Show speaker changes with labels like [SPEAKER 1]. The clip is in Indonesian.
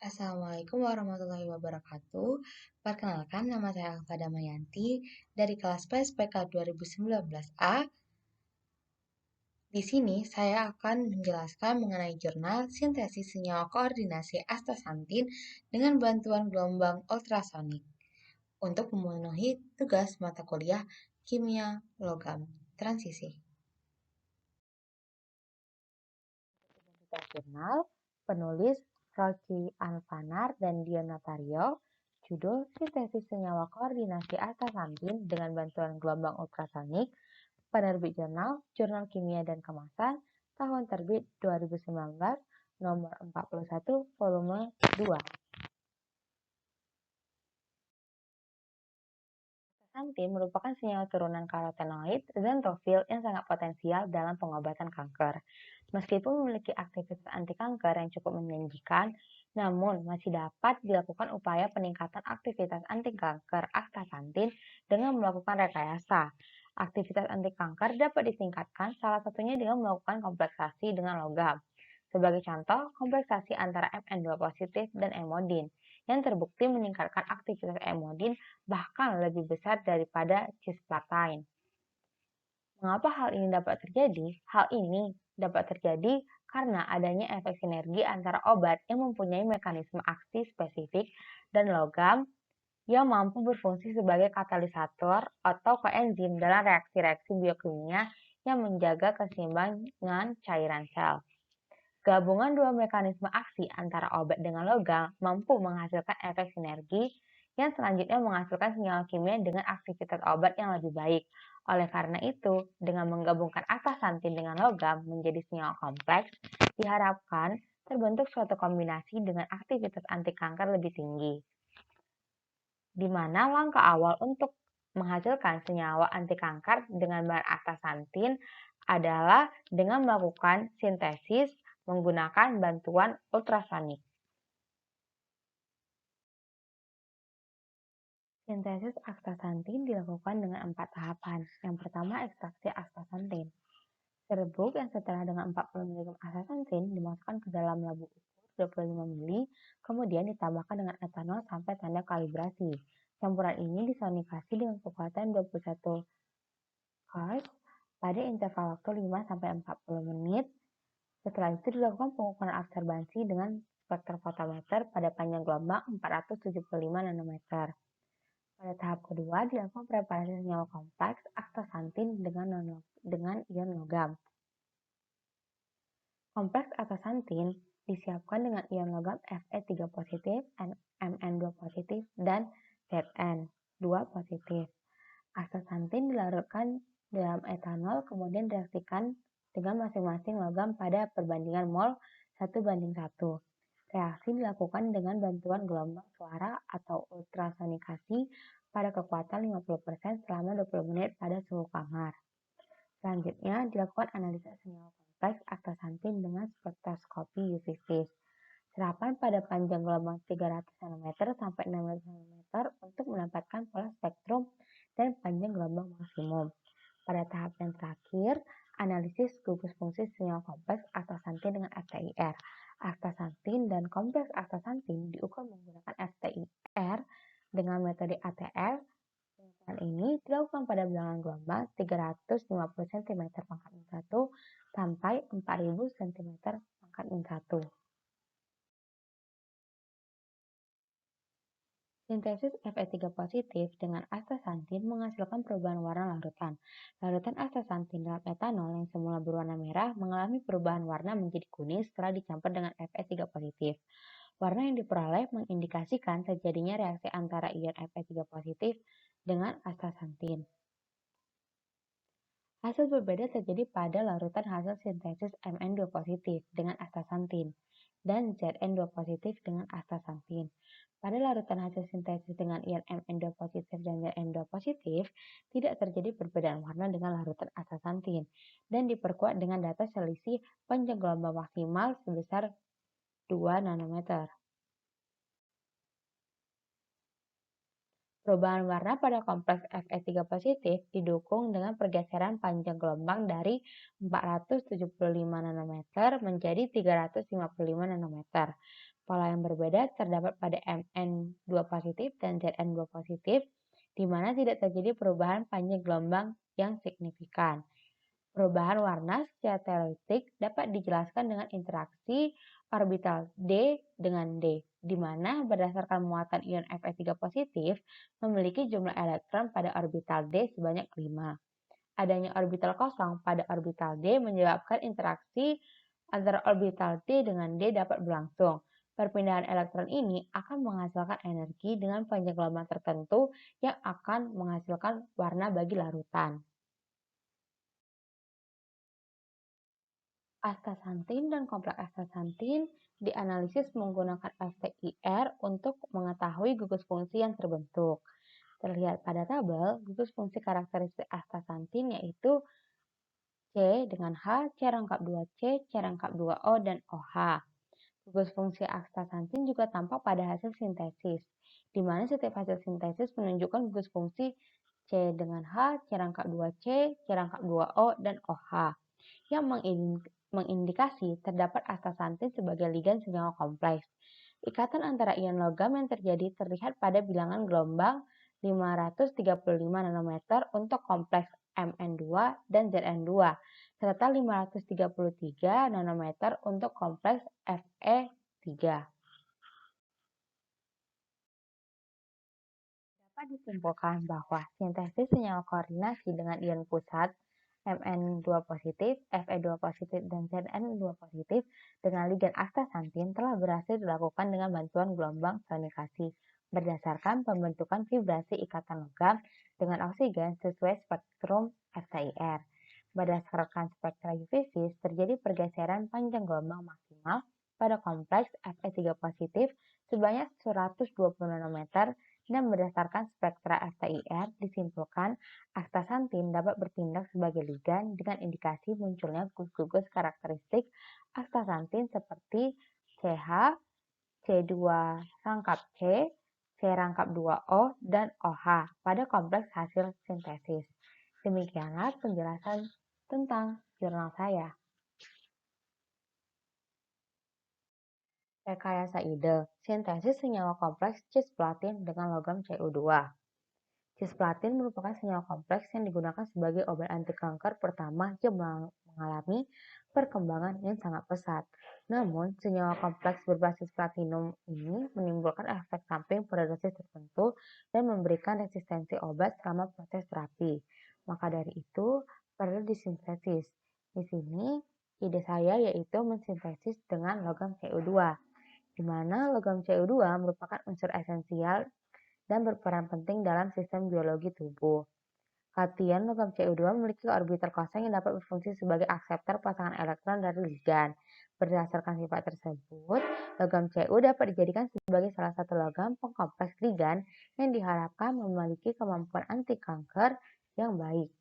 [SPEAKER 1] Assalamualaikum warahmatullahi wabarakatuh. Perkenalkan, nama saya Alfa Damayanti dari kelas PSPK 2019A. Di sini saya akan menjelaskan mengenai jurnal sintesis senyawa koordinasi astaxanthin dengan bantuan gelombang ultrasonik untuk memenuhi tugas mata kuliah kimia logam transisi. Jurnal, penulis Rocky Alvanar dan Dion Natario, judul Sintesis Senyawa Koordinasi Astaxanthin dengan Bantuan Gelombang Ultrasonik, penerbit Jurnal Kimia dan Kemasan, tahun terbit 2019, nomor 41, volume 2. Astaxanthin merupakan senyawa turunan karotenoid zentrofil yang sangat potensial dalam pengobatan kanker. Meskipun memiliki aktivitas anti kanker yang cukup menjanjikan, namun masih dapat dilakukan upaya peningkatan aktivitas anti kanker astaxanthin dengan melakukan rekayasa. Aktivitas anti kanker dapat ditingkatkan salah satunya dengan melakukan kompleksasi dengan logam. Sebagai contoh, kompleksasi antara Mn2 positif dan emodin yang terbukti meningkatkan aktivitas emodin bahkan lebih besar daripada cisplatin. Mengapa hal ini dapat terjadi? Hal ini dapat terjadi karena adanya efek sinergi antara obat yang mempunyai mekanisme aksi spesifik dan logam yang mampu berfungsi sebagai katalisator atau koenzim dalam reaksi-reaksi biokimia yang menjaga keseimbangan cairan sel. Gabungan dua mekanisme aksi antara obat dengan logam mampu menghasilkan efek sinergi yang selanjutnya menghasilkan senyawa kimia dengan aktivitas obat yang lebih baik. Oleh karena itu, dengan menggabungkan astaxanthin dengan logam menjadi senyawa kompleks, diharapkan terbentuk suatu kombinasi dengan aktivitas anti kanker lebih tinggi. Di mana langkah awal untuk menghasilkan senyawa anti kanker dengan bahan astaxanthin adalah dengan melakukan sintesis menggunakan bantuan ultrasonik. Sintesis astaxanthin dilakukan dengan 4 tahapan. Yang pertama, ekstraksi astaxanthin. Serbuk yang setara dengan 40 mg astaxanthin dimasukkan ke dalam labu ukur 25 ml, kemudian ditambahkan dengan etanol sampai tanda kalibrasi. Campuran ini disonikasi dengan kekuatan 21 Hz pada interval waktu 5-40 menit. Setelah itu dilakukan pengukuran absorbansi dengan spektrofotometer pada panjang gelombang 475 nanometer. Pada tahap kedua dilakukan preparasi senyawa kompleks astaxanthin dengan ion logam. Kompleks astaxanthin disiapkan dengan ion logam Fe3 positif, Mn2 positif, dan Zn2 positif. Astaxanthin dilarutkan dalam etanol kemudian direaksikan dengan masing-masing logam pada perbandingan mol 1:1. Reaksi dilakukan dengan bantuan gelombang suara atau ultrasonikasi pada kekuatan 50% selama 20 menit pada suhu kamar. Selanjutnya dilakukan analisa senyawa kompleks astaxanthin dengan spektroskopi UV vis. Serapan pada panjang gelombang 300 nm sampai 600 nm untuk mendapatkan pola spektrum dan panjang gelombang maksimum. Pada tahap yang terakhir, analisis gugus fungsi senyawa kompleks astaxanthin dengan FTIR. Astaxanthin dan kompleks astaxanthin diukur menggunakan FTIR dengan metode ATL. Pengukuran ini dilakukan pada bilangan gelombang 350 cm pangkat min 1 sampai 4000 cm pangkat min 1. Sintesis Fe3 positif dengan astaxanthin menghasilkan perubahan warna larutan. Larutan astaxanthin dalam etanol yang semula berwarna merah mengalami perubahan warna menjadi kuning setelah dicampur dengan Fe3 positif. Warna yang diperoleh mengindikasikan terjadinya reaksi antara ion Fe3 positif dengan astaxanthin. Hasil berbeda terjadi pada larutan hasil sintesis Mn2 positif dengan astaxanthin dan Zn2 positif dengan astaxanthin. Pada larutan hasil sintesis dengan ion Mn2 positif dan Zn2 positif, tidak terjadi perbedaan warna dengan larutan astaxanthin dan diperkuat dengan data selisih panjang gelombang maksimal sebesar 2 nanometer. Perubahan warna pada kompleks Fe3 positif didukung dengan pergeseran panjang gelombang dari 475 nanometer menjadi 355 nanometer. Pola yang berbeda terdapat pada Mn2 positif dan Zn2 positif, di mana tidak terjadi perubahan panjang gelombang yang signifikan. Perubahan warna secara teoretik dapat dijelaskan dengan interaksi orbital D dengan D, di mana berdasarkan muatan ion Fe3 positif memiliki jumlah elektron pada orbital D sebanyak 5. Adanya orbital kosong pada orbital D menyebabkan interaksi antara orbital D dengan D dapat berlangsung. Perpindahan elektron ini akan menghasilkan energi dengan panjang gelombang tertentu yang akan menghasilkan warna bagi larutan. Astaxanthin dan kompleks astaxanthin dianalisis menggunakan FTIR untuk mengetahui gugus fungsi yang terbentuk. Terlihat pada tabel, gugus fungsi karakteristik astaxanthin yaitu C dengan H, C rangkap 2C, C rangkap 2O, dan OH. Gugus fungsi astaxanthin juga tampak pada hasil sintesis, di mana setiap hasil sintesis menunjukkan gugus fungsi C dengan H, C rangkap 2C, C rangkap 2O, dan OH, yang mengindikasi terdapat astaxanthin sebagai ligan senyawa kompleks. Ikatan antara ion logam yang terjadi terlihat pada bilangan gelombang 535 nanometer untuk kompleks Mn2 dan Zn2, serta 533 nanometer untuk kompleks Fe3. Dapat disimpulkan bahwa sintesis senyawa koordinasi dengan ion pusat Mn2 positif, Fe2 positif, dan Zn2 positif dengan ligan astaxanthin telah berhasil dilakukan dengan bantuan gelombang sonikasi berdasarkan pembentukan vibrasi ikatan logam dengan oksigen sesuai spektrum FTIR. Berdasarkan spektra UV-Vis, terjadi pergeseran panjang gelombang maksimal pada kompleks Fe3 positif sebanyak 120 nanometer dan berdasarkan spektra FTIR disimpulkan astaxanthin dapat bertindak sebagai ligan dengan indikasi munculnya gugus-gugus karakteristik astaxanthin seperti CH, C2 rangkap C, C rangkap 2O, dan OH pada kompleks hasil sintesis. Demikianlah penjelasan tentang jurnal saya. Rekayasa ide, sintesis senyawa kompleks cisplatin dengan logam Cu2. Cisplatin merupakan senyawa kompleks yang digunakan sebagai obat anti kanker pertama yang mengalami perkembangan yang sangat pesat. Namun, senyawa kompleks berbasis platinum ini menimbulkan efek samping pada dosis tertentu dan memberikan resistensi obat selama proses terapi. Maka dari itu, perlu disintesis. Di sini, ide saya yaitu mensintesis dengan logam Cu2. Di mana logam Cu2 merupakan unsur esensial dan berperan penting dalam sistem biologi tubuh. Katiun logam Cu2 memiliki orbital kosong yang dapat berfungsi sebagai akseptor pasangan elektron dari ligan. Berdasarkan sifat tersebut, logam Cu dapat dijadikan sebagai salah satu logam pengkompleks ligan yang diharapkan memiliki kemampuan anti kanker yang baik.